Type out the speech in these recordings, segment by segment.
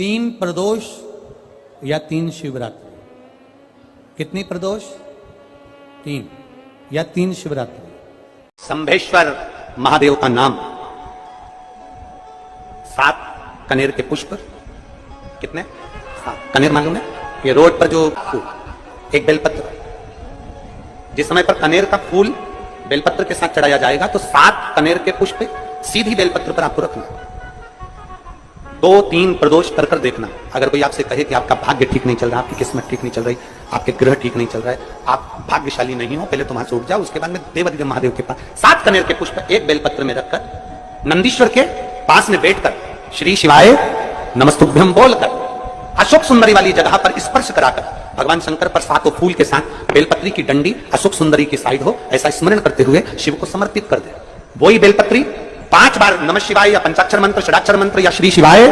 तीन प्रदोष या तीन शिवरात्रि? कितनी प्रदोष? तीन या तीन शिवरात्रि? संभेश्वर महादेव का नाम, 7 कनेर के पुष्प, कितने? 7 कनेर मालूम है? ये रोड पर जो फूल, एक बेलपत्र, जिस समय पर कनेर का फूल बेलपत्र के साथ चढ़ाया जाएगा तो 7 कनेर के पुष्प सीधी बेलपत्र पर आपको रखना। 2-3 प्रदोष कर देखना। अगर कोई आपसे कहे कि आपका भाग्य ठीक नहीं चल रहा, आपकी किस्मत ठीक नहीं चल रही, आपके ग्रह ठीक नहीं चल रहा है, आप भाग्यशाली नहीं हो, पहले तुम वहां से उठ जाओ, उसके बाद में देवाधिदेव महादेव के पास 7 कनेर के पुष्प एक बेलपत्र में रखकर नंदीश्वर के पास में बैठकर श्री शिवाय नमस्तुभ्यम बोलकर अशोक सुंदरी वाली जगह पर स्पर्श कराकर भगवान शंकर पर 7 फूल के साथ बेलपत्री की डंडी अशोक सुंदरी की साइड हो, ऐसा स्मरण करते हुए शिव को समर्पित कर दे। वही बेलपत्री 5 बार नमः शिवाय या पंचाक्षर मंत्र, षडाक्षर मंत्र या श्री शिवाय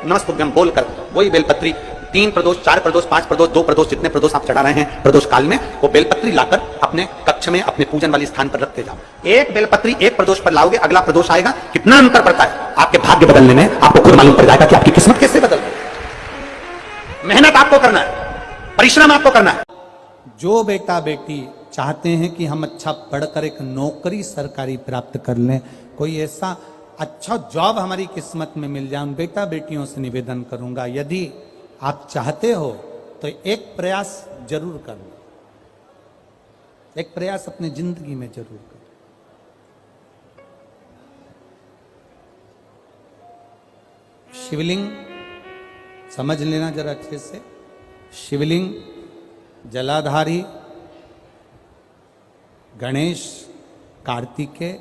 नमस्तुभ्यम बोलकर वही बेलपत्री 3 प्रदोष, 4 प्रदोष, 5 प्रदोष, 2 प्रदोष, जितने प्रदोष आप चढ़ा रहे हैं प्रदोष काल में, वो बेलपत्री लाकर अपने कक्ष में अपने पूजन वाले स्थान पर रखते जाओ। एक बेलपत्री एक प्रदोष पर लाओगे, अगला प्रदोष आएगा, कितना अंतर पड़ता है आपके भाग्य बदलने में, आपको खुद मालूम पड़ जाएगा कि आपकी किस्मत कैसे बदल रही है। मेहनत आपको करना है, परिश्रम आपको करना है। जो बेटा बेटी चाहते हैं कि हम अच्छा पढ़कर एक नौकरी सरकारी प्राप्त कर लें, कोई ऐसा अच्छा जॉब हमारी किस्मत में मिल जाए, उन बेटा बेटियों से निवेदन करूंगा, यदि आप चाहते हो तो एक प्रयास जरूर करो, एक प्रयास अपनी जिंदगी में जरूर करो। शिवलिंग समझ लेना जरा अच्छे से। शिवलिंग जलाधारी गणेश, कार्तिकेय,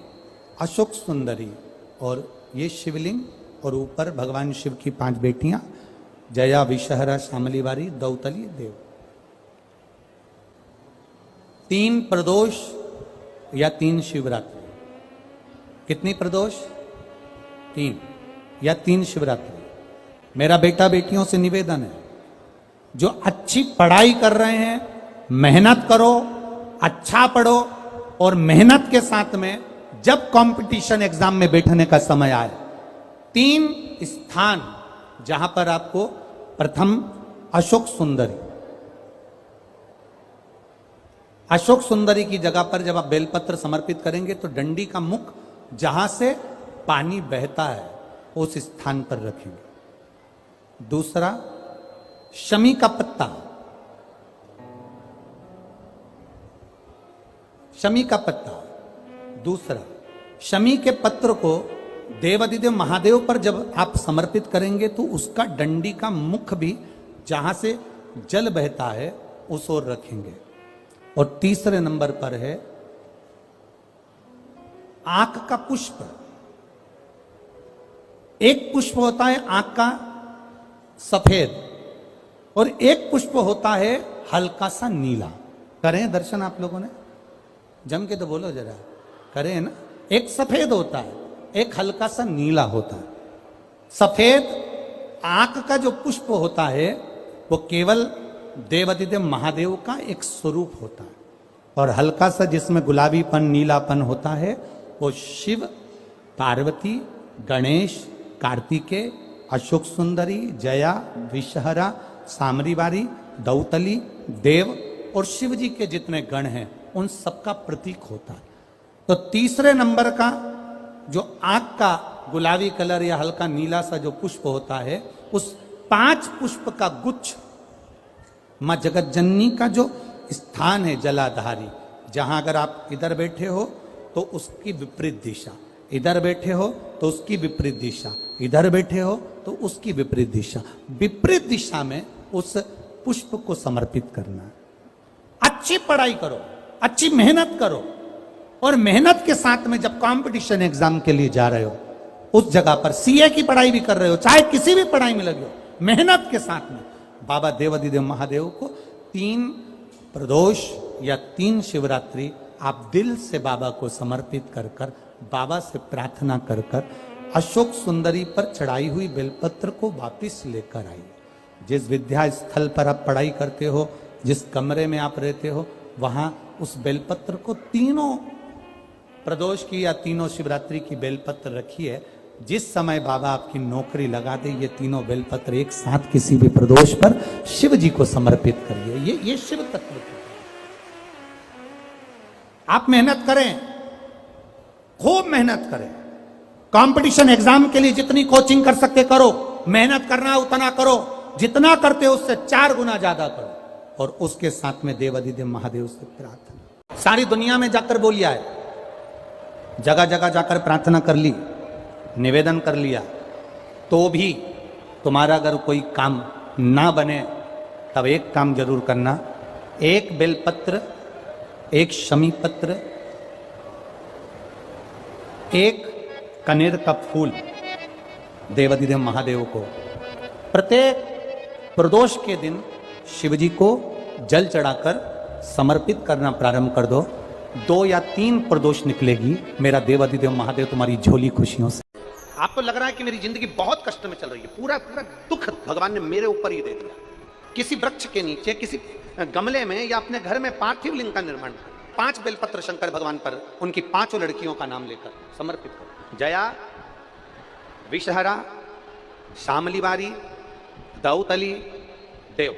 अशोक सुंदरी, और ये शिवलिंग, और ऊपर भगवान शिव की 5 बेटियां, जया, विषहरा, शामलीवारी, दौतली, देव। 3 प्रदोष या 3 शिवरात्रि? कितनी प्रदोष? 3 या 3 शिवरात्रि? मेरा बेटा बेटियों से निवेदन है, जो अच्छी पढ़ाई कर रहे हैं, मेहनत करो, अच्छा पढ़ो, और मेहनत के साथ में जब कंपटीशन एग्जाम में बैठने का समय आए, 3 स्थान जहां पर आपको प्रथम अशोक सुंदरी, अशोक सुंदरी की जगह पर जब आप बेलपत्र समर्पित करेंगे तो डंडी का मुख जहां से पानी बहता है उस स्थान पर रखेंगे। दूसरा, शमी का पत्ता, शमी का पत्ता। दूसरा, शमी के पत्र को देवाधिदेव महादेव पर जब आप समर्पित करेंगे तो उसका डंडी का मुख भी जहां से जल बहता है उस ओर रखेंगे। और तीसरे नंबर पर है आंख का पुष्प। एक पुष्प होता है आंख का सफेद, और एक पुष्प होता है हल्का सा नीला। करें दर्शन आप लोगों ने? जम के तो बोलो जरा, करें ना? एक सफेद होता है, एक हल्का सा नीला होता है। सफेद आंख का जो पुष्प होता है वो केवल देवाधिदेव महादेव का एक स्वरूप होता है, और हल्का सा जिसमें गुलाबीपन, नीलापन होता है वो शिव, पार्वती, गणेश, कार्तिकेय, अशोक सुंदरी, जया, विषहरा, सामरीवारी, दौतली, देव और शिव जी के जितने गण हैं उन सबका प्रतीक होता है। तो तीसरे नंबर का जो आंख का गुलाबी कलर या हल्का नीला सा जो पुष्प होता है, उस 5 पुष्प का गुच्छ मां जगतजननी का जो स्थान है जलाधारी, जहां अगर आप इधर बैठे हो तो उसकी विपरीत दिशा, इधर बैठे हो तो उसकी विपरीत दिशा, इधर बैठे हो तो उसकी विपरीत दिशा, विपरीत दिशा में उस पुष्प को समर्पित करना है। अच्छी पढ़ाई करो, अच्छी मेहनत करो, और मेहनत के साथ में जब कंपटीशन एग्जाम के लिए जा रहे हो उस जगह पर सीए की पढ़ाई भी कर रहे हो, चाहे किसी भी पढ़ाई में लगे हो, मेहनत के साथ में बाबा देवाधिदेव महादेव को 3 प्रदोष या 3 शिवरात्रि आप दिल से बाबा को समर्पित कर कर, बाबा से प्रार्थना कर कर अशोक सुंदरी पर चढ़ाई हुई बेलपत्र को वापिस लेकर आइए। जिस विद्या स्थल पर आप पढ़ाई करते हो, जिस कमरे में आप रहते हो, वहां उस बेलपत्र को 3 प्रदोष की या 3 शिवरात्रि की बेलपत्र रखिए, जिस समय बाबा आपकी नौकरी लगा दे, ये तीनों बेलपत्र एक साथ किसी भी प्रदोष पर शिव जी को समर्पित करिए। ये शिव तत्व की। आप मेहनत करें, खूब मेहनत करें, कंपटीशन एग्जाम के लिए जितनी कोचिंग कर सकते करो, मेहनत करना उतना करो, जितना करते हो उससे 4 गुना ज्यादा करो, और उसके साथ में देवाधिदेव महादेव से प्रार्थना। सारी दुनिया में जाकर बोलिया है, जगह जगह जाकर प्रार्थना कर ली, निवेदन कर लिया, तो भी तुम्हारा अगर कोई काम ना बने, तब एक काम जरूर करना, एक बेलपत्र, एक शमी पत्र, एक कनेर का फूल देवाधिदेव महादेव को प्रत्येक प्रदोष के दिन शिव जी को जल चढ़ाकर समर्पित करना प्रारंभ कर दो। 2 या 3 प्रदोष निकलेगी, मेरा देवाधिदेव महादेव तुम्हारी झोली खुशियों से। आपको लग रहा है कि मेरी जिंदगी बहुत कष्ट में चल रही है, पूरा पूरा दुख भगवान ने मेरे ऊपर ही दे दिया। किसी वृक्ष के नीचे, किसी गमले में या अपने घर में पार्थिव लिंग का निर्माण कर 5 बेलपत्र शंकर भगवान पर उनकी 5 लड़कियों का नाम लेकर समर्पित करो। जया, विषहरा, शामलीवारी, दौतली, देव,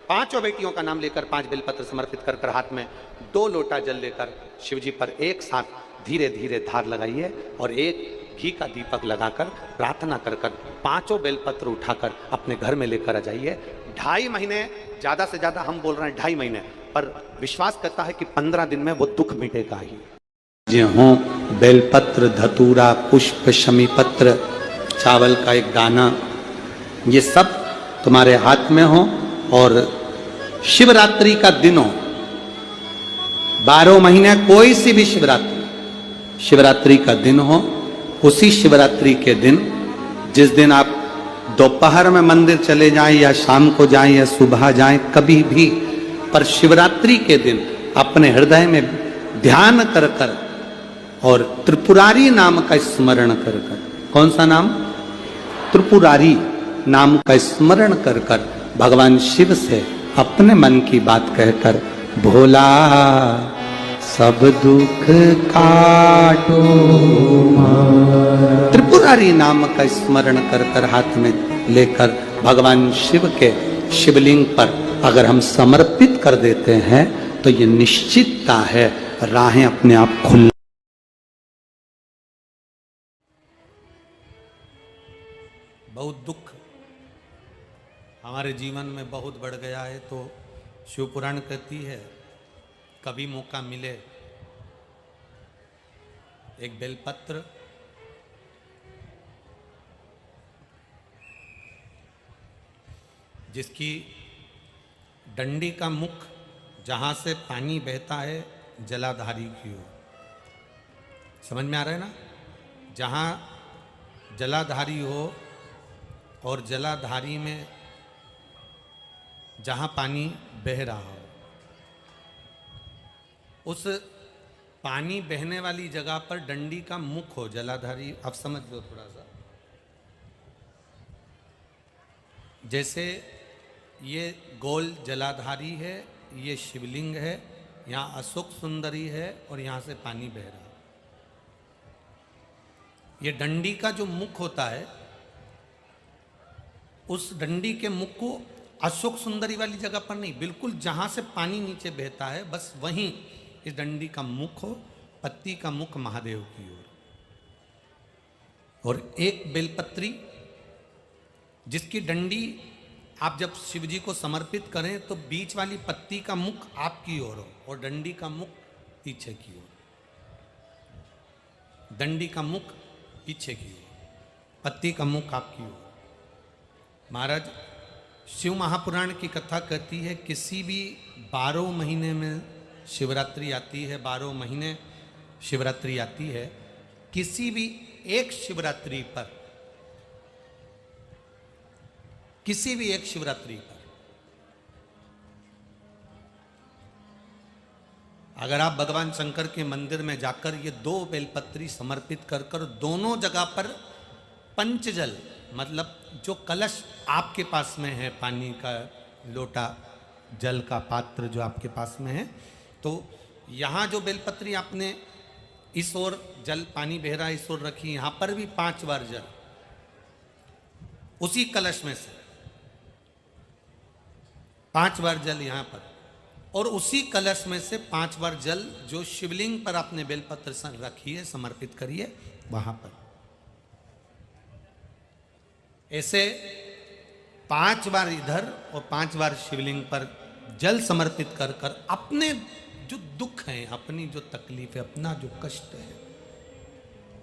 5 बेटियों का नाम लेकर 5 बेलपत्र समर्पित कर हाथ में 2 लोटा जल लेकर शिव जी पर एक साथ धीरे धीरे धार लगाइए और एक घी का दीपक लगाकर प्रार्थना कर 5 बेलपत्र उठाकर अपने घर में लेकर आ जाइए। 2.5 महीने, ज्यादा से ज्यादा हम बोल रहे हैं 2.5 महीने, पर विश्वास करता है कि 15 दिन में वो दुख मिटेगा ही। जो हो बेलपत्र, धतूरा, पुष्प, शमी पत्र, चावल का एक दाना, ये सब तुम्हारे हाथ में हो, और शिवरात्रि का दिन हो, 12 महीने कोई सी भी शिवरात्रि का दिन हो, उसी शिवरात्रि के दिन, जिस दिन आप दोपहर में मंदिर चले जाएं या शाम को जाएं या सुबह जाएं, कभी भी, पर शिवरात्रि के दिन अपने हृदय में ध्यान कर कर और त्रिपुरारी नाम का स्मरण कर कर, कौन सा नाम? त्रिपुरारी नाम का स्मरण कर कर भगवान शिव से अपने मन की बात कहकर, भोला सब दुख काटो, त्रिपुरारी नाम का स्मरण कर कर हाथ में लेकर भगवान शिव के शिवलिंग पर अगर हम समर्पित कर देते हैं, तो ये निश्चितता है राहें अपने आप खुल। बहुत दुख हमारे जीवन में बहुत बढ़ गया है, तो शिव पुराण कहती है, कभी मौका मिले एक बेलपत्र, जिसकी डंडी का मुख जहां से पानी बहता है जलाधारी की ओर, समझ में आ रहा है ना? जहां जलाधारी हो और जलाधारी में जहां पानी बह रहा हो, उस पानी बहने वाली जगह पर डंडी का मुख हो, जलाधारी। अब समझ लो थोड़ा सा, जैसे ये गोल जलाधारी है, ये शिवलिंग है, यहाँ अशोक सुंदरी है और यहाँ से पानी बह रहा है। ये डंडी का जो मुख होता है, उस डंडी के मुख को अशोक सुंदरी वाली जगह पर नहीं, बिल्कुल जहां से पानी नीचे बहता है, बस वहीं इस डंडी का मुख हो, पत्ती का मुख महादेव की ओर, और एक बेलपत्री जिसकी डंडी आप जब शिव जी को समर्पित करें तो बीच वाली पत्ती का मुख आपकी ओर हो और डंडी का मुख पीछे की ओर, डंडी का मुख पीछे की ओर, पत्ती का मुख आपकी ओर। महाराज, शिव महापुराण की कथा कहती है, किसी भी 12 महीने में शिवरात्रि आती है, 12 महीने शिवरात्रि आती है, किसी भी एक शिवरात्रि पर, किसी भी एक शिवरात्रि पर अगर आप भगवान शंकर के मंदिर में जाकर ये 2 बेलपत्री समर्पित कर कर दोनों जगह पर पंचजल, मतलब जो कलश आपके पास में है, पानी का लोटा, जल का पात्र जो आपके पास में है, तो यहाँ जो बेलपत्री आपने इस ओर जल पानी बह रहा है, इस ओर रखी, यहां पर भी 5 बार जल उसी कलश में से 5 बार जल यहां पर, और उसी कलश में से 5 बार जल जो शिवलिंग पर आपने बेलपत्र रखिए, समर्पित करिए वहां पर। ऐसे 5 बार इधर और 5 बार शिवलिंग पर जल समर्पित कर कर अपने जो दुख हैं, अपनी जो तकलीफ है, अपना जो कष्ट है,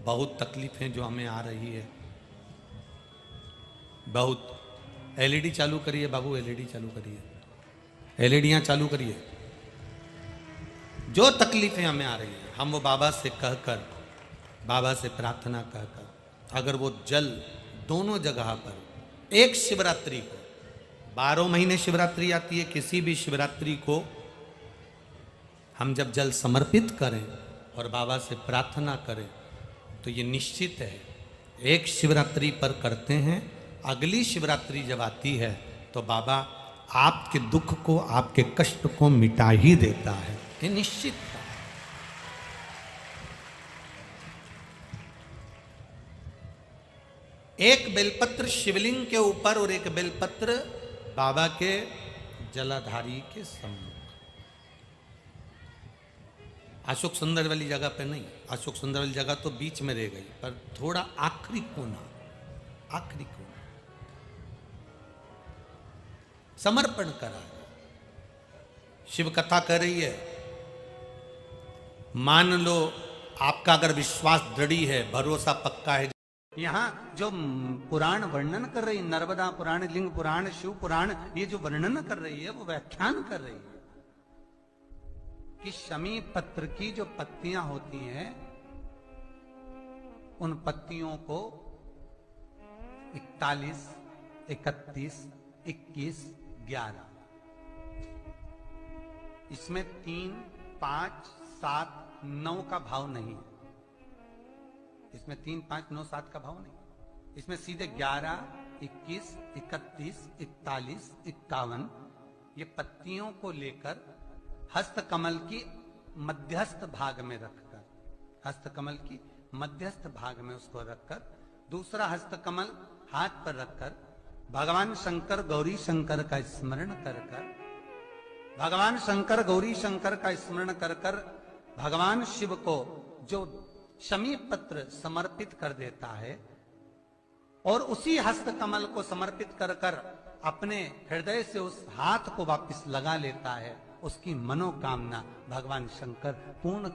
बहुत तकलीफें जो हमें आ रही है, बहुत। एलईडी चालू करिए बाबू, एलईडी चालू करिए, एलईडियां चालू करिए। जो तकलीफें हमें आ रही हैं, हम वो बाबा से कहकर, बाबा से प्रार्थना कहकर, अगर वो जल दोनों जगह पर एक शिवरात्रि को, 12 महीने शिवरात्रि आती है, किसी भी शिवरात्रि को हम जब जल समर्पित करें और बाबा से प्रार्थना करें तो ये निश्चित है, एक शिवरात्रि पर करते हैं, अगली शिवरात्रि जब आती है तो बाबा आपके दुख को, आपके कष्ट को मिटा ही देता है, ये निश्चित है। एक बेलपत्र शिवलिंग के ऊपर और एक बेलपत्र बाबा के जलाधारी के सम्मुख। अशोक सुंदर वाली जगह पे नहीं, अशोक सुंदर वाली जगह तो बीच में रह गई, पर थोड़ा आखिरी कोना, आखिरी कोना समर्पण करा। शिव कथा कर रही है, मान लो आपका अगर विश्वास दृढ़ है, भरोसा पक्का है। यहाँ जो पुराण वर्णन कर रही, नर्मदा पुराण, लिंग पुराण, शिव पुराण, ये जो वर्णन कर रही है वो व्याख्यान कर रही है कि शमी पत्र की जो पत्तियां होती हैं, उन पत्तियों को 41, 31, 21, 11, इसमें 3, 5, 7, 9 का भाव नहीं है। इसमें 3, 5, 9, 7 का भाव नहीं, इसमें सीधे 11, 21, 31, 41, 51 ये पत्तियों को लेकर हस्त कमल की मध्यस्थ भाग में रखकर, हस्त कमल की मध्यस्थ भाग में उसको रखकर, दूसरा हस्त कमल हाथ पर रखकर भगवान शंकर गौरी शंकर का स्मरण कर कर, भगवान शंकर गौरी शंकर का स्मरण कर कर भगवान शिव को जो शमी पत्र समर्पित कर देता है और उसी हस्त कमल को समर्पित कर कर अपने हृदय से उस हाथ को वापस लगा लेता है, उसकी मनोकामना भगवान शंकर पूर्ण